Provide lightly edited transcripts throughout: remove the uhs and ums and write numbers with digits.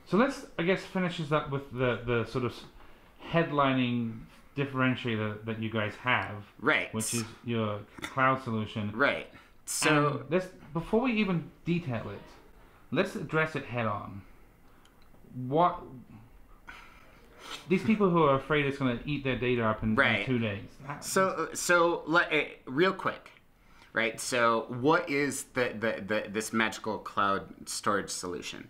So let's, I guess, finish this up with the sort of headlining differentiator that you guys have, Right. which is your cloud solution. Right. So and let's, before we even detail it, let's address it head on. What these people who are afraid it's going to eat their data up in 2 days. So real quick, right? So what is this magical cloud storage solution?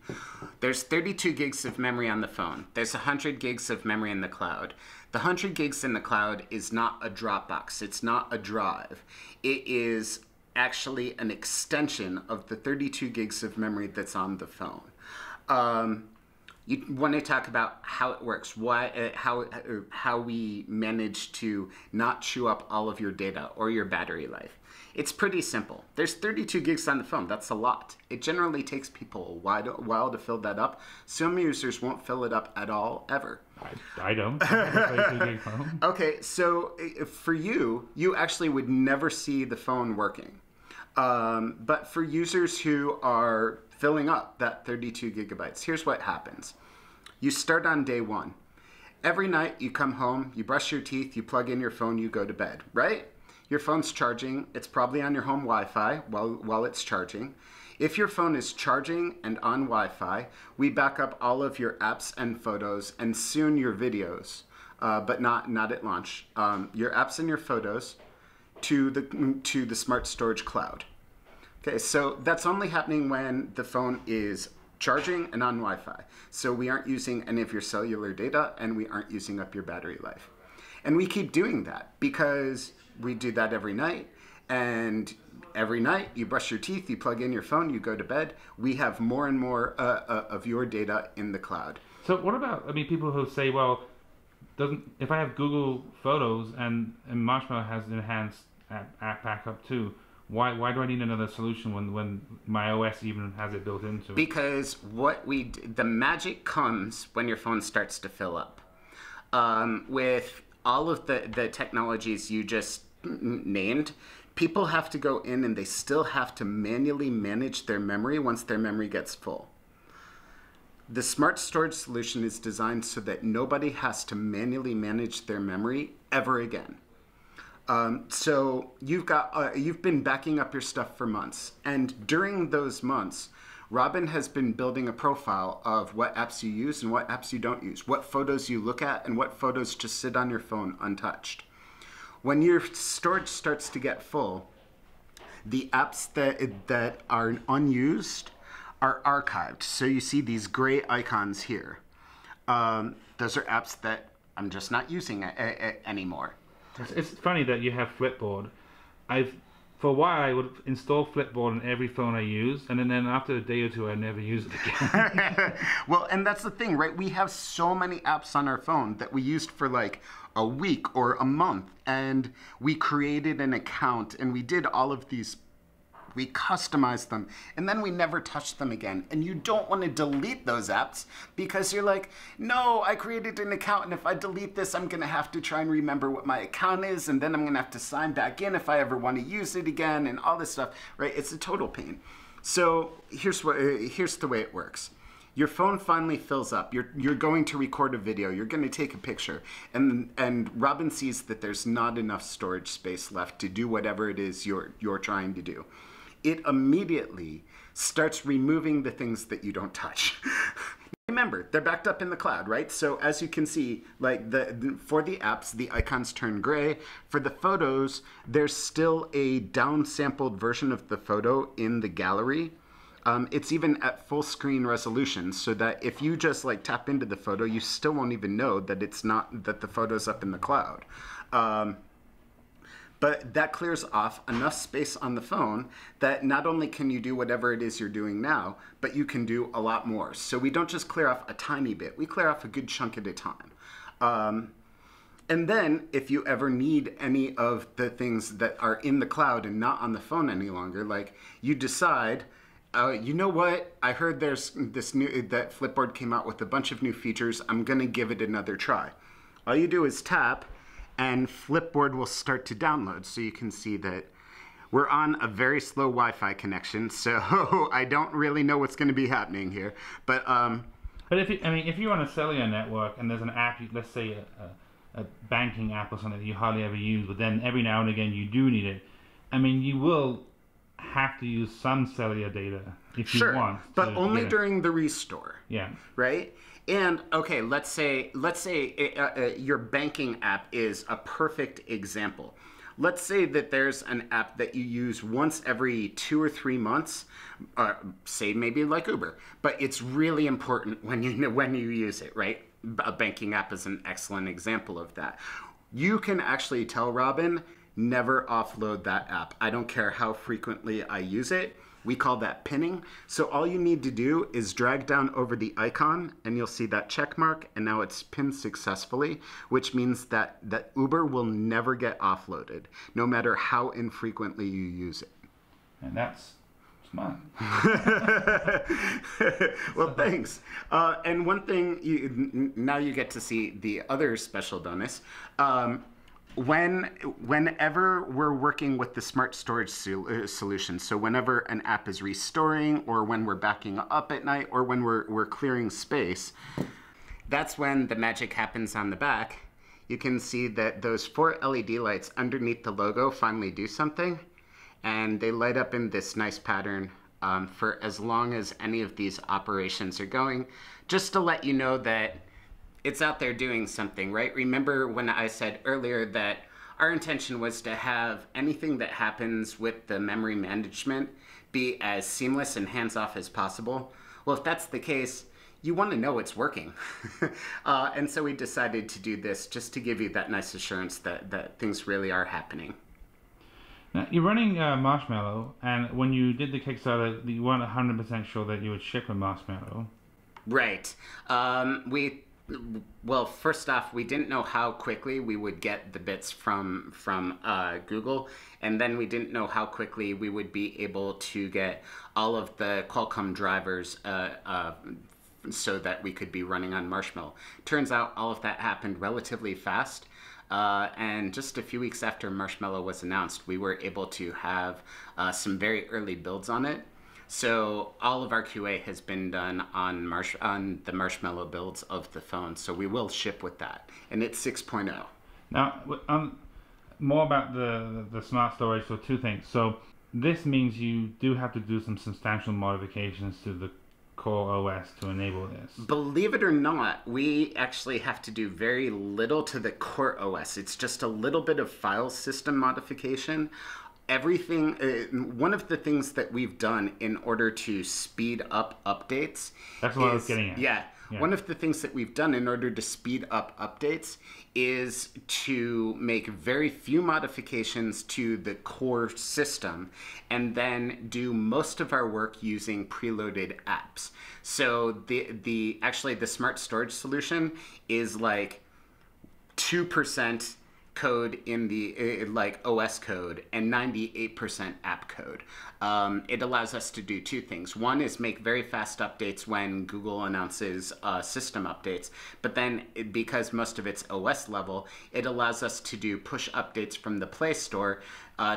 There's 32 gigs of memory on the phone. There's 100 gigs of memory in the cloud. The 100 gigs in the cloud is not a Dropbox. It's not a drive. It is actually an extension of the 32 gigs of memory that's on the phone. You want to talk about how it works, how we manage to not chew up all of your data or your battery life. It's pretty simple. There's 32 gigs on the phone. That's a lot. It generally takes people a while to fill that up. Some users won't fill it up at all, ever. I don't. I have a 32 gig phone. Okay, so for you actually would never see the phone working. But for users who are filling up that 32 gigabytes, here's what happens. You start on day one. Every night you come home, you brush your teeth, you plug in your phone, you go to bed, right? Your phone's charging. It's probably on your home Wi-Fi while it's charging. If your phone is charging and on Wi-Fi, we back up all of your apps and photos and soon your videos, but not at launch. Your apps and your photos to the smart storage cloud. Okay, so that's only happening when the phone is charging and on Wi-Fi. So we aren't using any of your cellular data and we aren't using up your battery life. And we keep doing that because we do that every night. And every night you brush your teeth, you plug in your phone, you go to bed. We have more and more of your data in the cloud. So what about, I mean, people who say, well, if I have Google Photos and Marshmallow has enhanced app backup too, why do I need another solution when my OS even has it built into it? Because the magic comes when your phone starts to fill up. With all of the technologies you just named, people have to go in and they still have to manually manage their memory once their memory gets full. The smart storage solution is designed so that nobody has to manually manage their memory ever again. So you've been backing up your stuff for months, and during those months, Robin has been building a profile of what apps you use and what apps you don't use, what photos you look at and what photos just sit on your phone untouched. When your storage starts to get full, the apps that are unused are archived. So you see these gray icons here. Those are apps that I'm just not using anymore. It's funny that you have Flipboard. For a while, I would install Flipboard on every phone I use, and then after a day or two, I never use it again. Well, and that's the thing, right? We have so many apps on our phone that we used for like a week or a month, and we created an account, and we did all of these. We customized them, and then we never touched them again. And you don't want to delete those apps because you're like, no, I created an account, and if I delete this, I'm going to have to try and remember what my account is, and then I'm going to have to sign back in if I ever want to use it again, and all this stuff, right? It's a total pain. So here's the way it works. Your phone finally fills up. You're going to record a video. You're going to take a picture, and Robin sees that there's not enough storage space left to do whatever it is you're trying to do. It immediately starts removing the things that you don't touch. Remember, they're backed up in the cloud, right? So as you can see, like for the apps, the icons turn gray. For the photos, there's still a downsampled version of the photo in the gallery. It's even at full screen resolution, so that if you just like tap into the photo, you still won't even know that that the photo's up in the cloud. But that clears off enough space on the phone that not only can you do whatever it is you're doing now, but you can do a lot more. So we don't just clear off a tiny bit, we clear off a good chunk at a time. And then if you ever need any of the things that are in the cloud and not on the phone any longer, like you decide, you know what, I heard there's that Flipboard came out with a bunch of new features, I'm gonna give it another try. All you do is tap, and Flipboard will start to download. So you can see that we're on a very slow Wi-Fi connection, so I don't really know what's going to be happening here. But But if you're on a cellular network and there's an app, let's say a banking app or something that you hardly ever use, but then every now and again you do need it. I mean, you will have to use some cellular data if you want. But only during the restore. Yeah. Right? And okay, let's say your banking app is a perfect example. Let's say that there's an app that you use once every 2 or 3 months, say maybe like Uber, but it's really important when you use it, right? A banking app is an excellent example of that. You can actually tell Robin, never offload that app. I don't care how frequently I use it. We call that pinning. So all you need to do is drag down over the icon and you'll see that check mark, and now it's pinned successfully, which means that Uber will never get offloaded, no matter how infrequently you use it. And that's smart. Well, thanks. And one thing, now you get to see the other special bonus. Whenever we're working with the smart storage solution, so whenever an app is restoring, or when we're backing up at night, or when we're clearing space, that's when the magic happens on the back. You can see that those 4 LED lights underneath the logo finally do something, and they light up in this nice pattern for as long as any of these operations are going, just to let you know that it's out there doing something, right? Remember when I said earlier that our intention was to have anything that happens with the memory management be as seamless and hands-off as possible? Well, if that's the case, you want to know it's working. And so we decided to do this just to give you that nice assurance that things really are happening. Now, you're running Marshmallow, and when you did the Kickstarter, you weren't 100% sure that you would ship with Marshmallow. Right. Well, first off, we didn't know how quickly we would get the bits from Google, and then we didn't know how quickly we would be able to get all of the Qualcomm drivers so that we could be running on Marshmallow. Turns out all of that happened relatively fast, and just a few weeks after Marshmallow was announced, we were able to have some very early builds on it. So all of our QA has been done on the Marshmallow builds of the phone. So we will ship with that, and it's 6.0. Now, more about the smart storage. So 2 things. So this means you do have to do some substantial modifications to the core OS to enable this. Believe it or not, we actually have to do very little to the core OS. It's just a little bit of file system modification. Everything, one of the things that we've done in order to speed up updates. That's what I was getting at. Yeah. One of the things that we've done in order to speed up updates is to make very few modifications to the core system and then do most of our work using preloaded apps. So actually the smart storage solution is like 2% code in the like OS code and 98% app code. It allows us to do 2 things. One is make very fast updates when Google announces system updates, but then because most of it's OS level, it allows us to do push updates from the Play Store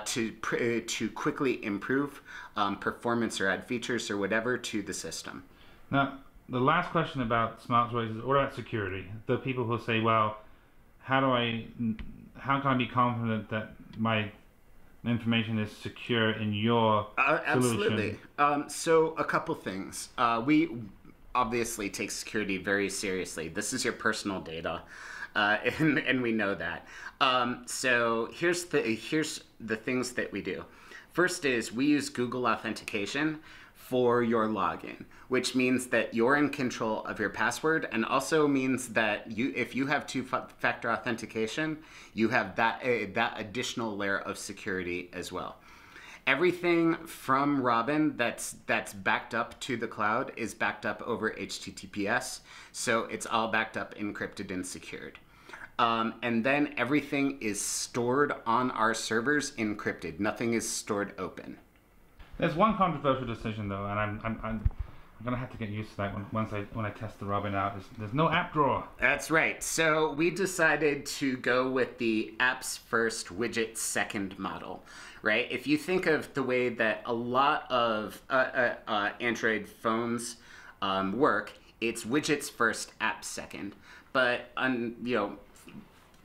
to quickly improve performance or add features or whatever to the system. Now, the last question about smart storage is what about security? The people who say, well, how can I be confident that my information is secure in your absolutely. solution? So a couple things. We obviously take security very seriously. This is your personal data, and we know that. So here's the things that we do. First is we use Google authentication for your login, which means that you're in control of your password, and also means that if you have 2-factor authentication, you have that additional layer of security as well. Everything from Robin that's backed up to the cloud is backed up over HTTPS, so it's all backed up, encrypted, and secured. And then everything is stored on our servers encrypted. Nothing is stored open. There's one controversial decision though, and I'm gonna have to get used to that when I test the Robin out. There's no app drawer. That's right. So we decided to go with the apps first, widgets second model, right? If you think of the way that a lot of Android phones work, it's widgets first, apps second. But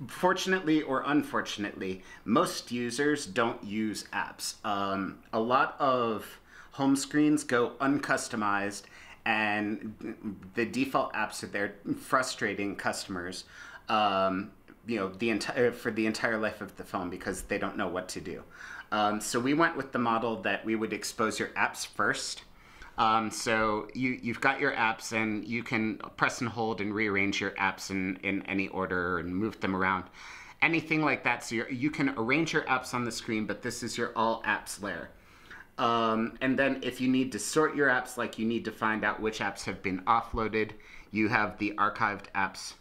fortunately or unfortunately, most users don't use apps. A lot of home screens go uncustomized, and the default apps are there, frustrating customers. For the entire life of the phone because they don't know what to do. So we went with the model that we would expose your apps first. So you've got your apps, and you can press and hold and rearrange your apps in any order and move them around. Anything like that. So you can arrange your apps on the screen, but this is your all apps layer. And then if you need to sort your apps, like you need to find out which apps have been offloaded, you have the archived apps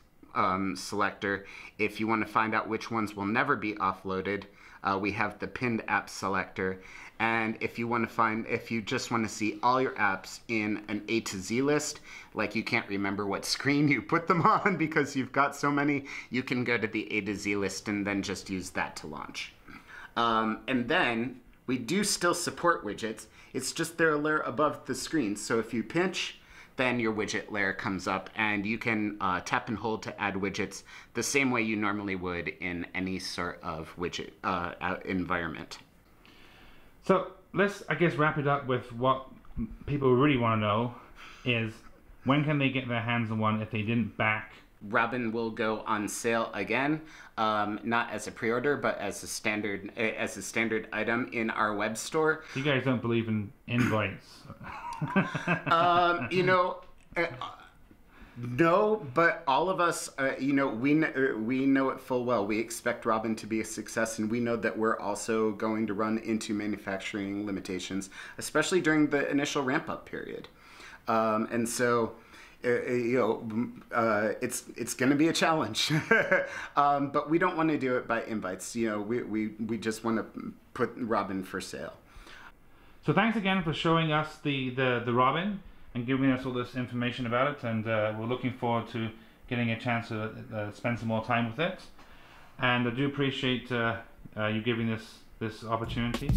selector. If you want to find out which ones will never be offloaded, we have the pinned app selector. And if you just want to see all your apps in an A to Z list, like you can't remember what screen you put them on because you've got so many, you can go to the A to Z list and then just use that to launch. And then we do still support widgets. It's just they're a layer above the screen. So if you pinch, then your widget layer comes up, and you can tap and hold to add widgets the same way you normally would in any sort of widget environment. So let's, I guess, wrap it up with what people really want to know is when can they get their hands on one if they didn't back? Robin will go on sale again, not as a pre-order, but as a standard item in our web store. You guys don't believe in invites. No, but all of us, we know it full well. We expect Robin to be a success, and we know that we're also going to run into manufacturing limitations, especially during the initial ramp-up period. And so, it's going to be a challenge, but we don't want to do it by invites. We just want to put Robin for sale. So thanks again for showing us the Robin and giving us all this information about it, and we're looking forward to getting a chance to spend some more time with it. And I do appreciate you giving this opportunity.